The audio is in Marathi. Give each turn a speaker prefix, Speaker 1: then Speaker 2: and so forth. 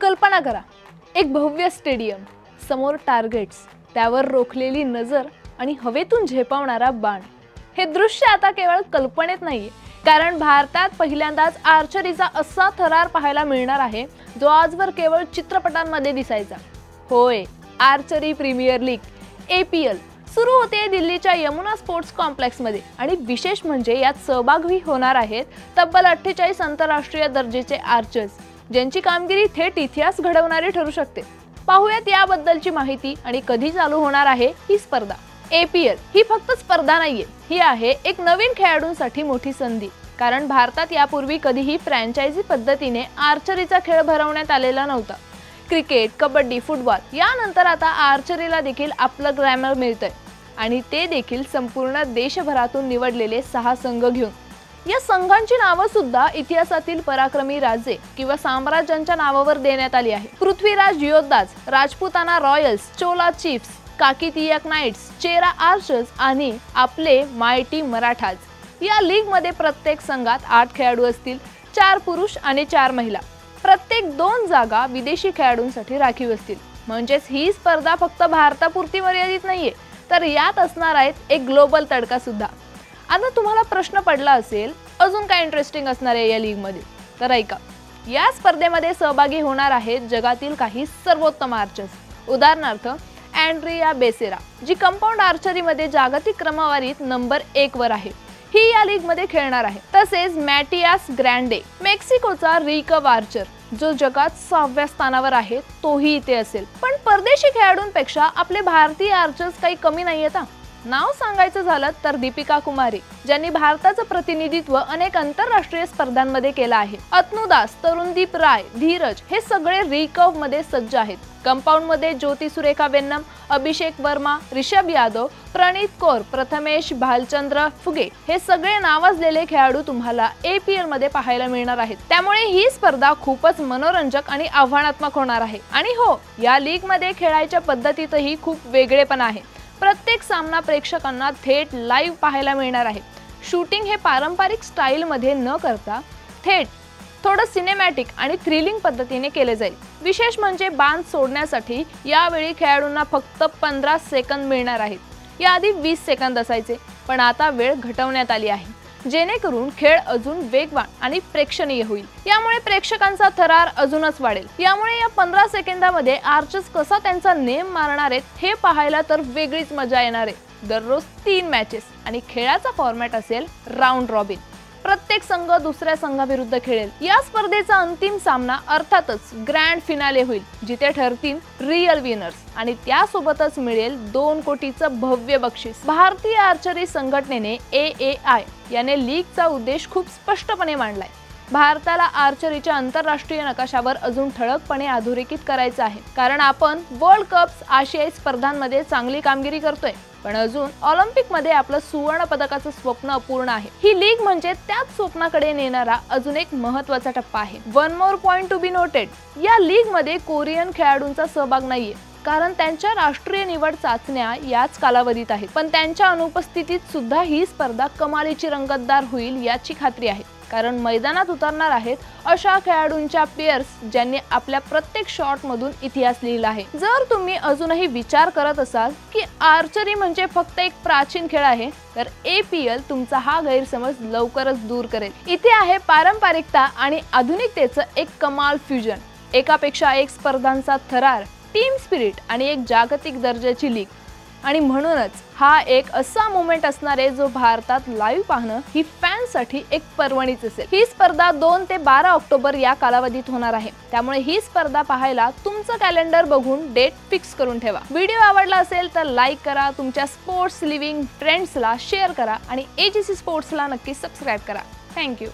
Speaker 1: कल्पना करा, एक भव्य स्टेडियम, समोर टार्गेट्स, त्यावर रोखलेली नजर आणि हवेतून झेपावणारा बाण। हे दृश्य आता केवळ कल्पनेत नाहीये, कारण भारतात पहिल्यांदाच आर्चरीचा असा थरार पाहायला मिळणार आहे जो आजवर केवळ चित्रपटांमध्ये दिसायचा। होय, आर्चरी प्रीमियर लीग APL सुरू होते दिल्लीच्या यमुना स्पोर्ट्स कॉम्प्लेक्स मध्ये आणि विशेष म्हणजे यात सहभागी होणार आहेत तब्बल 48 आंतरराष्ट्रीय दर्जाचे आर्चर्स, ज्यांची कामगिरी थेट इतिहास घडवणारी ठरू शकते। पाहूयात याबद्दलची माहिती आणि कधी चालू होणार आहे ही स्पर्धा। APL ही फक्त स्पर्धा नाहीये, ही आहे एक नवीन खेळाडूंसाठी मोठी संधी, कारण भारतात यापूर्वी कधीही फ्रँचायझी पद्धतीने आर्चरीचा खेळ भरवण्यात आलेला नव्हता। क्रिकेट, कबड्डी, फुटबॉल यानंतर आता आर्चरीला देखील आपलं ग्लॅमर मिळतंय आणि ते देखील संपूर्ण देशभरातून निवडलेले 6 संघ घेऊन। या संघांची नावं सुद्धा इतिहासातील पराक्रमी राजे किंवा साम्राज्यांच्या नावावर देण्यात आली आहे। पृथ्वीराज योद्धाज, राजपुताना रॉयल्स, चोला चीफ्स, काकीतियक नाइट्स, चेरा आर्चर्स आणि आपले मायटी मराठाज। या लीग मध्ये प्रत्येक संघात 8 खेळाडू असतील, 4 पुरुष आणि 4 महिला। प्रत्येक 2 जागा विदेशी खेळाडूंसाठी राखीव असतील। म्हणजेच ही स्पर्धा फक्त भारतापुरती मर्यादित नाहीये, तर यात असणार आहेत एक ग्लोबल तडका सुद्धा। आता तुम्हाला प्रश्न पडला असेल, अजून काय इंटरेस्टिंग असणार आहे या लीग मध्ये? तर ऐका, या स्पर्धेमध्ये सहभागी होणार आहेत जगातील काही सर्वोत्तम आर्चर्स। उदाहरणार्थ अँड्रिया बेसेरा, जी कंपाऊंड आर्चरी मध्ये जागतिक क्रमवारीत नंबर 1 वर आहे, ही या लीग मध्ये खेळणार आहे। तसेच मॅटियास ग्रँडे, मेक्सिकोचा रिकर्व आर्चर, जो जगात 6व्या स्थानावर आहे, तोही इथे असेल। पण परदेशी खेळाडूंपेक्षा आपले भारतीय आर्चर्स काही कमी नाहीयेत। नाव सांगायचं झालं तर दीपिका कुमारी, ज्यांनी भारताचं प्रतिनिधित्व अनेक आंतरराष्ट्रीय स्पर्धांमध्ये केलं आहे। अतनुदास, तरुणदीप राय, धीरज हे सगळे रिकर्व मध्ये सज्ज आहेत। कंपाऊंड मध्ये ज्योती सुरेखा वेन्नम, अभिषेक वर्मा, ऋषभ यादव, प्रणीत कौर, प्रथमेश भालचंद्र फुगे हे सगळे नावाजलेले खेळाडू तुम्हाला APL मध्ये पाहायला मिळणार आहेत। त्यामुळे ही स्पर्धा खूपच मनोरंजक आणि आव्हानात्मक होणार आहे। आणि हो, या लीग मध्ये खेळायच्या पद्धतीतही खूप वेगळेपणा आहे। प्रत्येक सामना प्रेक्षकांना थेट लाईव्ह पाहायला मिळणार आहे। शूटिंग हे पारंपरिक स्टाईल मध्ये न करता थेट थोडं सिनेमॅटिक आणि थ्रिलिंग पद्धतीने केले जाईल। विशेष म्हणजे बाण सोडण्यासाठी यावेळी खेळाडूंना फक्त 15 सेकंद मिळणार आहेत। याआधी 20 सेकंद असायचे, पण आता वेळ घटवण्यात आली आहे, जेणेकरून खेळ अजून वेगवान आणि प्रेक्षणीय होईल। यामुळे प्रेक्षकांचा थरार अजूनच वाढेल। यामुळे या 15 सेकंदामध्ये आर्चर्स कसा त्यांचा नेम मारणार आहेत हे पाहायला तर वेगळीच मजा येणार आहे। दररोज 3 मॅचेस आणि खेळाचा फॉर्मॅट असेल राऊंड रॉबिन। प्रत्येक संघ दुसऱ्या संघाविरुद्ध खेळेल। या स्पर्धेचा अंतिम सामना अर्थातच ग्रँड फिनाले होईल, जिथे ठरतील रिअल विनर्स आणि त्यासोबतच मिळेल 2 कोटीचं भव्य बक्षीस। भारतीय आर्चरी संघटनेने AAI याने लीगचा उद्देश खूप स्पष्टपणे मांडलाय। भारताला आर्चरीच्या आंतरराष्ट्रीय नकाशावर अजून ठळकपणे अधोरेखित करायचं आहे, कारण आपण वर्ल्ड कप्स, आशियाई स्पर्धांमध्ये चांगली कामगिरी करतोय, पण अजून ऑलिम्पिक मध्ये आपलं सुवर्ण पदकाचं स्वप्न अपूर्ण आहे। ही लीग म्हणजे त्याच स्वप्नाकडे नेणारा अजून एक महत्त्वाचा टप्पा आहे। One more point to be noted, या लीग मध्ये कोरियन खेळाडूंचा सहभाग नाहीये, कारण त्यांच्या राष्ट्रीय निवड चाचण्या याच कालावधीत आहेत। पण त्यांच्या अनुपस्थितीत सुद्धा ही स्पर्धा कमालीची रंगतदार होईल याची खात्री आहे, कारण मैदानात उतरणार आहेत अशा खेळाडूंच्या पेअर्स ज्यांनी आपल्या प्रत्येक शॉट मधून इतिहास लिहिला आहे। जर तुम्ही अजूनही विचार करत असाल की आर्चरी म्हणजे फक्त एक प्राचीन खेळ आहे, तर APL तुमचा हा गैरसमज लवकरच दूर करेल। इथे आहे पारंपरिकता आणि आधुनिकतेचं एक कमाल फ्युजन, एकापेक्षा एक स्पर्धांचा थरार, टीम स्पिरिट आणि एक जागतिक दर्जाची लीग। आणि म्हणूनच हा एक असा मोमेंट असणार आहे जो भारतात लाईव्ह पाहणं ही फॅन्ससाठी एक पर्वणीच असेल। ही स्पर्धा 2 ते 12 ऑक्टोबर या कालावधीत होणार आहे, त्यामुळे ही स्पर्धा पाहायला तुमचं कॅलेंडर बघून डेट फिक्स करून ठेवा। व्हिडिओ आवडला असेल तर लाईक करा, तुमच्या स्पोर्ट्स लिव्हिंग फ्रेंड्सला शेअर करा आणि AGC स्पोर्ट्सला नक्की सबस्क्राइब करा। थँक्यू।